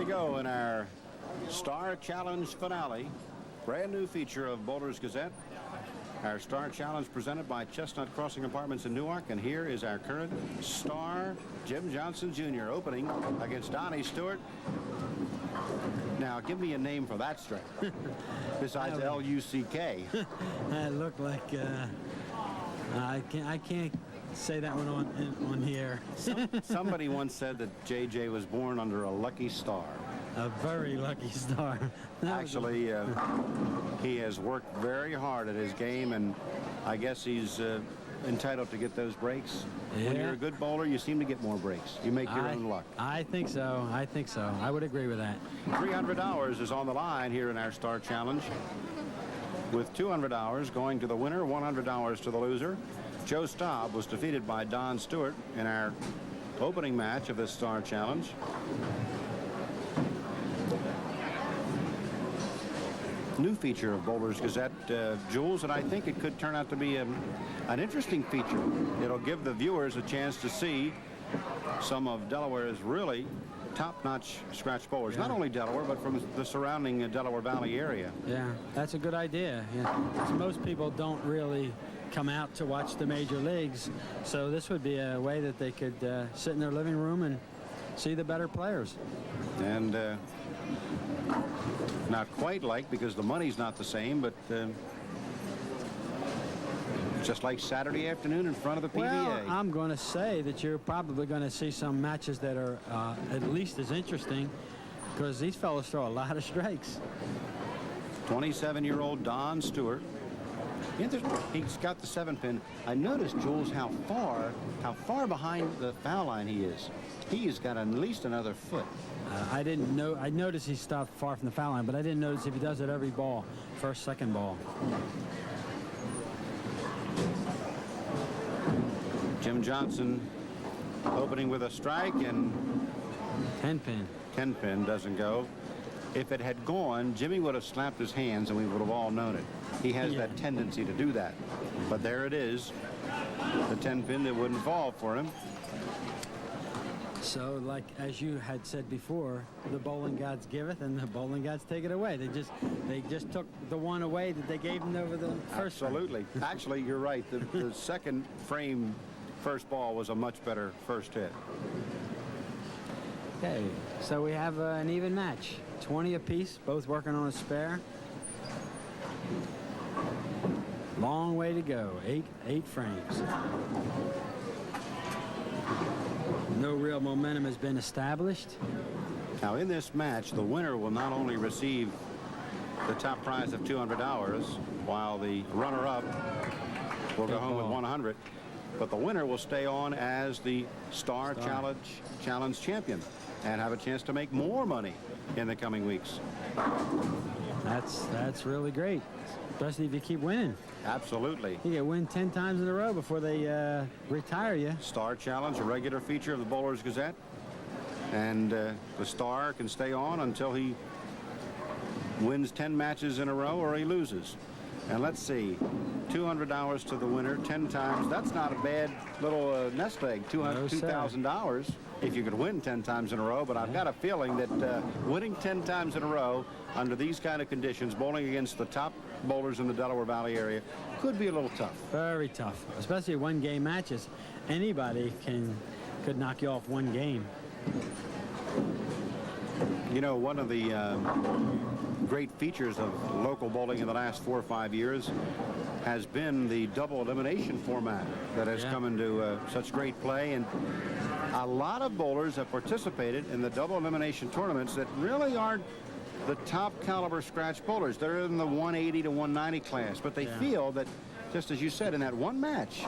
go in our Star Challenge finale. Brand new feature of Bowler's Gazette. Our Star Challenge presented by Chestnut Crossing Apartments in Newark. And here is our current star, Jim Johnson Jr., opening against Donnie Steward. Now, give me a name for that strike. Besides L-U-C-K. That looked like I can't say that one on here. Somebody once said that JJ was born under a lucky star. A very lucky star. Actually, he has worked very hard at his game, and I guess he's entitled to get those breaks. Yeah. When you're a good bowler, you seem to get more breaks. You make your own luck. I think so. I think so. I would agree with that. $300 is on the line here in our Star Challenge, with $200 going to the winner, $100 to the loser. Joe Staub was defeated by Don Steward in our opening match of this Star Challenge. New feature of Bowler's Gazette, Jules, and I think it could turn out to be an interesting feature. It'll give the viewers a chance to see some of Delaware's really top-notch scratch bowlers. Yeah. Not only Delaware, but from the surrounding Delaware Valley area. Yeah, that's a good idea. Yeah. Most people don't really come out to watch the major leagues, so this would be a way that they could sit in their living room and see the better players. And not quite like, because the money's not the same, but just like Saturday afternoon in front of the PBA. Well, I'm going to say that you're probably going to see some matches that are at least as interesting, because these fellows throw a lot of strikes. 27-year-old Don Steward. He's got the 7-pin. I noticed, Jules, how far behind the foul line he is. He's got at least another foot. I didn't know. I noticed he stopped far from the foul line, but I didn't notice if he does it every ball, first, second ball. Jim Johnson opening with a strike, and 10-pin. 10-pin doesn't go. If it had gone, Jimmy would have slapped his hands and we would have all known it. He has that tendency to do that. But there it is, the 10-pin that wouldn't fall for him. So, like as you had said before, the bowling gods giveth and the bowling gods take it away. They just took the one away that they gave them over the first. Absolutely. Actually, you're right. The second frame first ball was a much better first hit. Okay, so we have an even match. 20 apiece, both working on a spare. Long way to go. Eight frames. No real momentum has been established. Now, in this match, the winner will not only receive the top prize of $200, while the runner-up will go home with $100, but the winner will stay on as the Star Challenge champion and have a chance to make more money in the coming weeks. That's really great, especially if you keep winning. Absolutely. You can win 10 times in a row before they retire you. Star Challenge, a regular feature of the Bowler's Gazette, and the star can stay on until he wins 10 matches in a row or he loses. And let's see, $200 to the winner 10 times. That's not a bad little nest egg. $2,000 if you could win 10 times in a row. But I've got a feeling that winning 10 times in a row under these kind of conditions, bowling against the top bowlers in the Delaware Valley area, could be a little tough. Very tough, especially one-game matches. Anybody could knock you off one game. You know, one of the great features of local bowling in the last 4 or 5 years has been the double elimination format that has come into such great play. And a lot of bowlers have participated in the double elimination tournaments that really aren't the top caliber scratch bowlers. They're in the 180 to 190 class, but they feel that, just as you said, in that one match,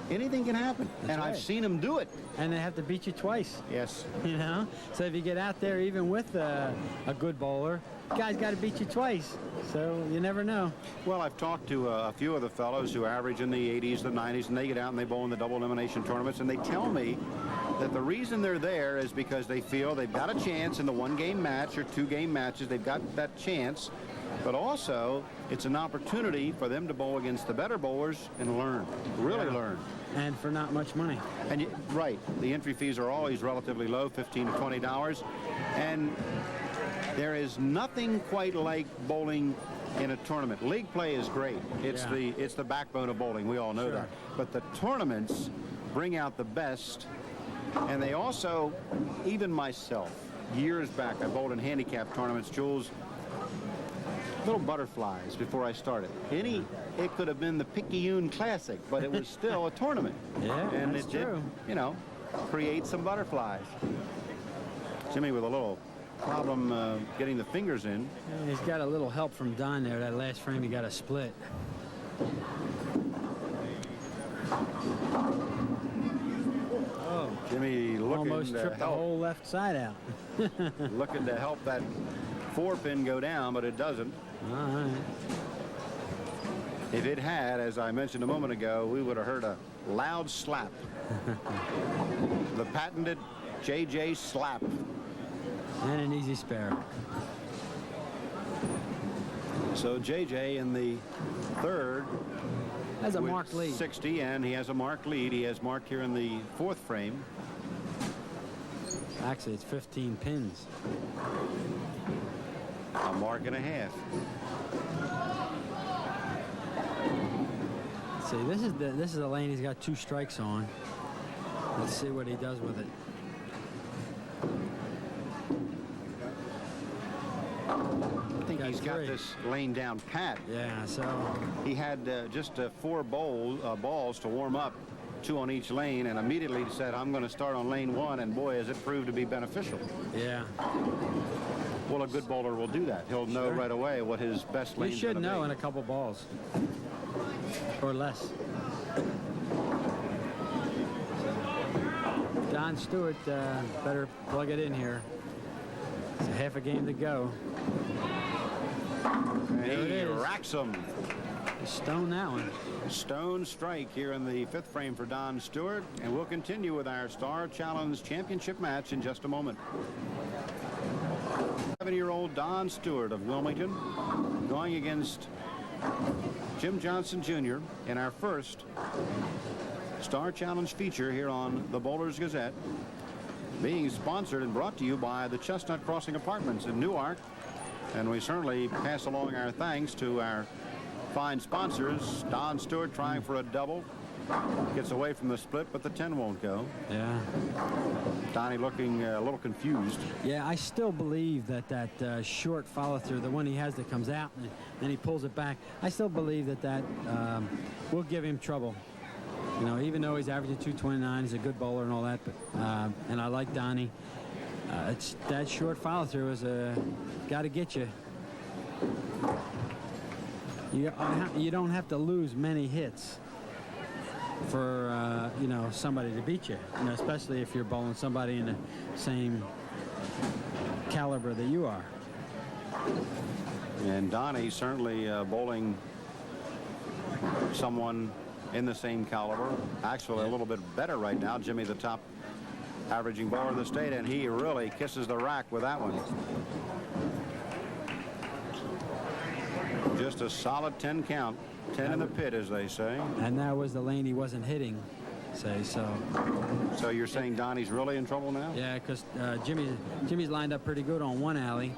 anything can happen. That's right. I've seen them do it. And they have to beat you twice. Yes. You know? So if you get out there even with a good bowler, guy's got to beat you twice. So you never know. Well, I've talked to a few of the fellows who average in the 80s, the 90s, and they get out and they bowl in the double elimination tournaments, and they tell me that the reason they're there is because they feel they've got a chance in the one-game match or two-game matches. They've got that chance. But also, it's an opportunity for them to bowl against the better bowlers and learn, really learn. And for not much money. And right, the entry fees are always relatively low, $15 to $20. And There is nothing quite like bowling in a tournament. League play is great. It's the backbone of bowling. We all know that. But the tournaments bring out the best, and they also, even myself, years back, I bowled in handicap tournaments, Jules, little butterflies before I started. It could have been the Picayune Classic, but it was still a tournament. Yeah, and that's it true. did, you know, create some butterflies. Jimmy with a little problem getting the fingers in. Yeah, he's got a little help from Don there. That last frame, he got a split. Oh, Jimmy looking almost to tripped the help. whole left side out. Looking to help that 4-pin go down, but it doesn't. All right. If it had, as I mentioned a moment ago, we would have heard a loud slap. The patented JJ slap. And an easy spare. So JJ in the third Has a with marked lead. 60, and he has a marked lead. He has marked here in the fourth frame. Actually, it's 15 pins. A mark and a half. See, this is the lane he's got 2 strikes on. Let's see what he does with it. I think he's got 3. this lane down pat. Yeah, so He had just 4 balls to warm up, 2 on each lane, and immediately said, I'm going to start on lane 1, and boy, has it proved to be beneficial. yeah. Well, a good bowler will do that. He'll know right away what his best lane You is should going to be. know in a couple balls. Or less. Don Steward better plug it in here. It's a half a game to go. And There it he is. racks him. Stone that one. Stone strike here in the 5th frame for Don Steward, and we'll continue with our Star Challenge Championship match in just a moment. 7-year-old Don Steward of Wilmington going against Jim Johnson Jr. in our first Star Challenge feature here on the Bowlers Gazette, being sponsored and brought to you by the Chestnut Crossing Apartments in Newark. And we certainly pass along our thanks to our fine sponsors. Don Stewart trying for a double. Gets away from the split, but the 10 won't go. Yeah. Donnie looking a little confused. Yeah, I still believe that short follow through, the one he has that comes out and then he pulls it back, I still believe that will give him trouble. You know, even though he's averaging 229, he's a good bowler and all that, but and I like Donnie. It's that short follow through is got to get you. You don't have to lose many hits for you know, somebody to beat you, especially if you're bowling somebody in the same caliber that you are. And Donnie certainly bowling someone in the same caliber. Actually, a little bit better right now. Jimmy, the top averaging bowler of the state, and he really kisses the rack with that one. Just a solid 10 count. 10 in the pit, as they say. And that was the lane he wasn't hitting, say so. So you're saying Donnie's really in trouble now? Yeah, because Jimmy's lined up pretty good on one alley.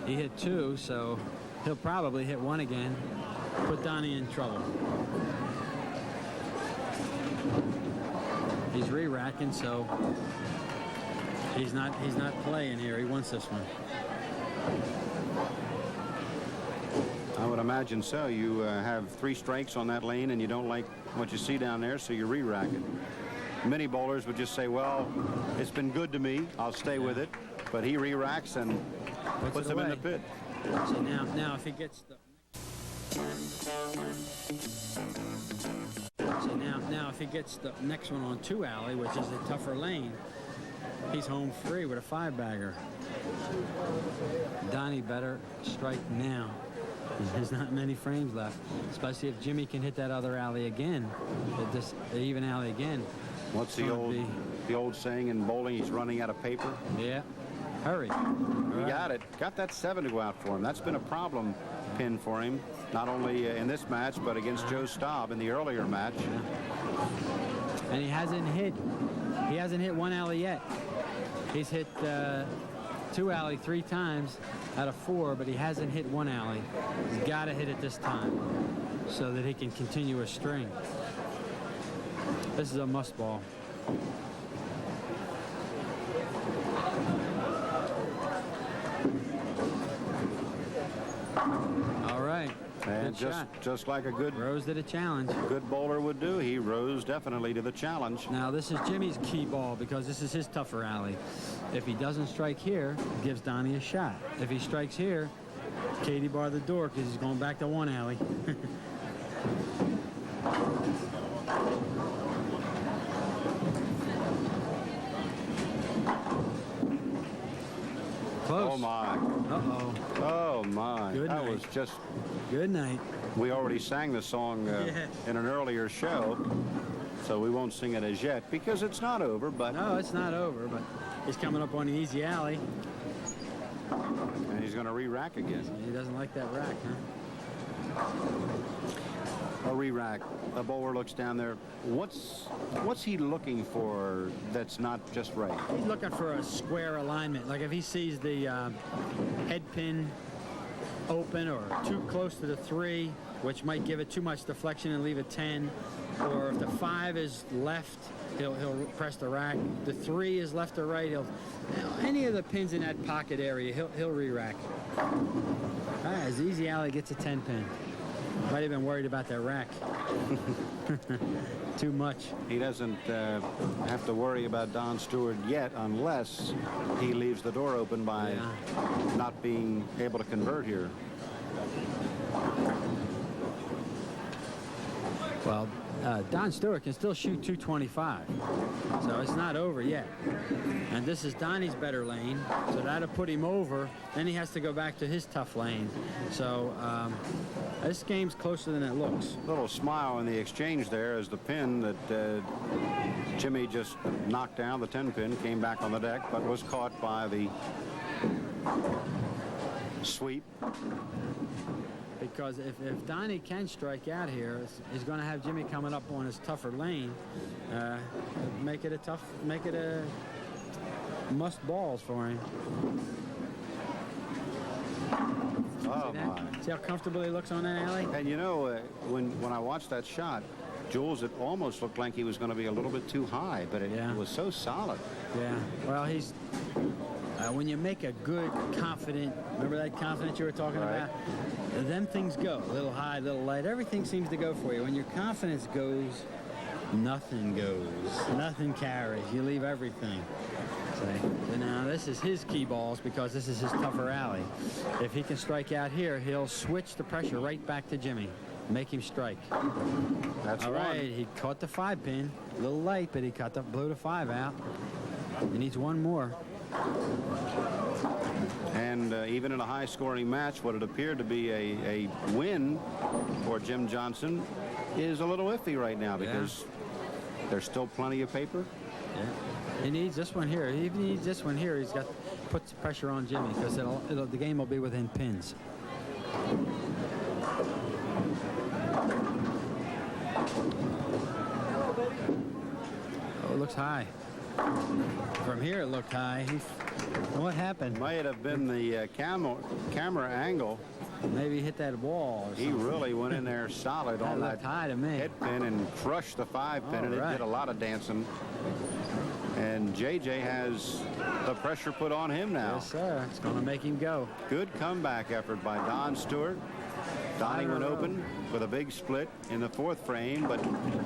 He hit 2, so he'll probably hit 1 again. Put Donnie in trouble. He's re-racking, so he's not playing here. He wants this one. I would imagine so. You have 3 strikes on that lane, and you don't like what you see down there, so you re-rack it. Many bowlers would just say, well, it's been good to me. I'll stay with it. But he re-racks and puts them in the pit. So now if he gets the... So now if he gets the next one on 2 alley, which is a tougher lane, he's home free with a 5-bagger. Donnie better strike now. There's not many frames left, especially if Jimmy can hit that other alley again, the even alley again. What's the old saying in bowling? He's running out of paper. Yeah. Hurry. He got it. Got that 7 to go out for him. That's been a problem pin for him, not only in this match, but against Joe Staub in the earlier match. And he hasn't hit 1 alley yet. He's hit two alley 3 times out of 4, but he hasn't hit 1 alley. He's got to hit it this time so that he can continue a string. This is a must ball. All right. And just like a good rose to the challenge. Good bowler would do, he rose definitely to the challenge. Now this is Jimmy's key ball because this is his tougher alley. If he doesn't strike here, it gives Donnie a shot. If he strikes here, Katie bar the door because he's going back to 1 alley. Close. Oh my. Uh-oh. Oh my. Good that night. was just. Good night. We already sang the song in an earlier show, so we won't sing it as yet because it's not over. But no, it's not over. But he's coming up on the easy alley, and he's going to re-rack again. He doesn't like that rack, huh? A re-rack. The bowler looks down there. What's he looking for that's not just right? He's looking for a square alignment. Like if he sees the head pin open or too close to the 3, which might give it too much deflection and leave it 10, or if the 5 is left, he'll press the rack. The 3 is left or right, any of the pins in that pocket area, he'll re-rack. His easy alley gets a 10 pin. Might have been worried about that rack. Too much. He doesn't have to worry about Don Steward yet unless he leaves the door open by not being able to convert here. Well, Don Steward can still shoot 225, so it's not over yet. And this is Donnie's better lane, so that'll put him over. Then he has to go back to his tough lane. So this game's closer than it looks. Little smile in the exchange there as the pin that Jimmy just knocked down, the 10 pin, came back on the deck, but was caught by the sweep. Because if Donnie can strike out here, he's going to have Jimmy coming up on his tougher lane. Make it a must balls for him. Oh my. See how comfortable he looks on that alley? And you know, when I watched that shot, Jules, it almost looked like he was going to be a little bit too high, but it was so solid. Yeah. Well, he's when you make a good, confident, remember that confidence you were talking about? Then things go. A little high, a little light. Everything seems to go for you. When your confidence goes, nothing goes. Nothing carries. You leave everything. So now this is his key balls because this is his tougher alley. If he can strike out here, he'll switch the pressure right back to Jimmy. Make him strike. That's all one. right. He caught the 5 pin. A little light, but he blew the 5 out. He needs one more. And even in a high-scoring match, what it appeared to be a win for Jim Johnson is a little iffy right now because there's still plenty of paper. Yeah. He needs this one here. He needs this one here. He's got puts pressure on Jimmy because the game will be within pins. Oh, it looks high. From here it looked high. What happened? Might have been the camera angle. Maybe he hit that wall or something. He really went in there solid on that high to me. head pin and crushed the 5 pin, and it did a lot of dancing. And JJ has the pressure put on him now. Yes, sir. It's going to make him go. Good comeback effort by Don Steward. Donnie went open with a big split in the 4th frame, but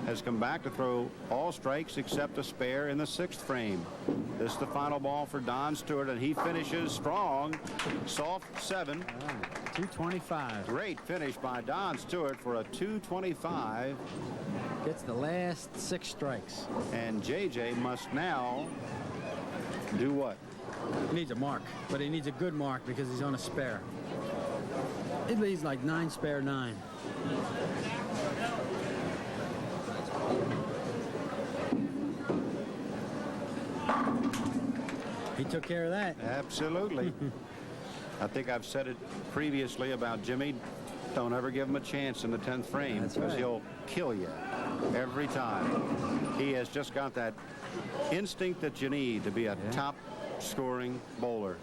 has come back to throw all strikes except a spare in the 6th frame. This is the final ball for Don Steward, and he finishes strong. Soft 7. 225. Great finish by Don Steward for a 225. Gets the last 6 strikes. And JJ must now do what? He needs a mark, but he needs a good mark because he's on a spare. It leaves like 9 spare 9. He took care of that. Absolutely. I think I've said it previously about Jimmy. Don't ever give him a chance in the 10th frame because he'll kill you every time. He has just got that instinct that you need to be a top scoring bowler.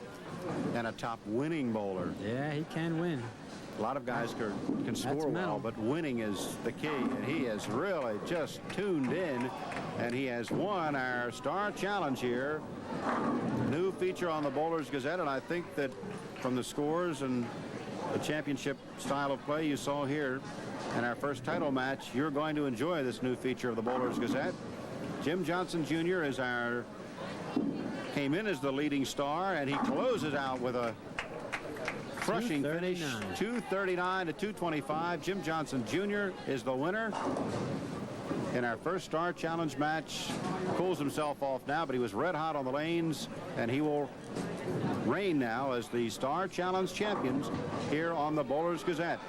and a top winning bowler. Yeah, he can win. A lot of guys can score well, but winning is the key, and he has really just tuned in, and he has won our Star Challenge here. New feature on the Bowlers Gazette, and I think that from the scores and the championship style of play you saw here in our first title match, you're going to enjoy this new feature of the Bowlers Gazette. Jim Johnson Jr. came in as the leading star, and he closes out with a crushing finish, 239 to 225. Jim Johnson Jr. is the winner in our first Star Challenge match. Cools himself off now, but he was red hot on the lanes, and he will reign now as the Star Challenge champions here on the Bowlers Gazette.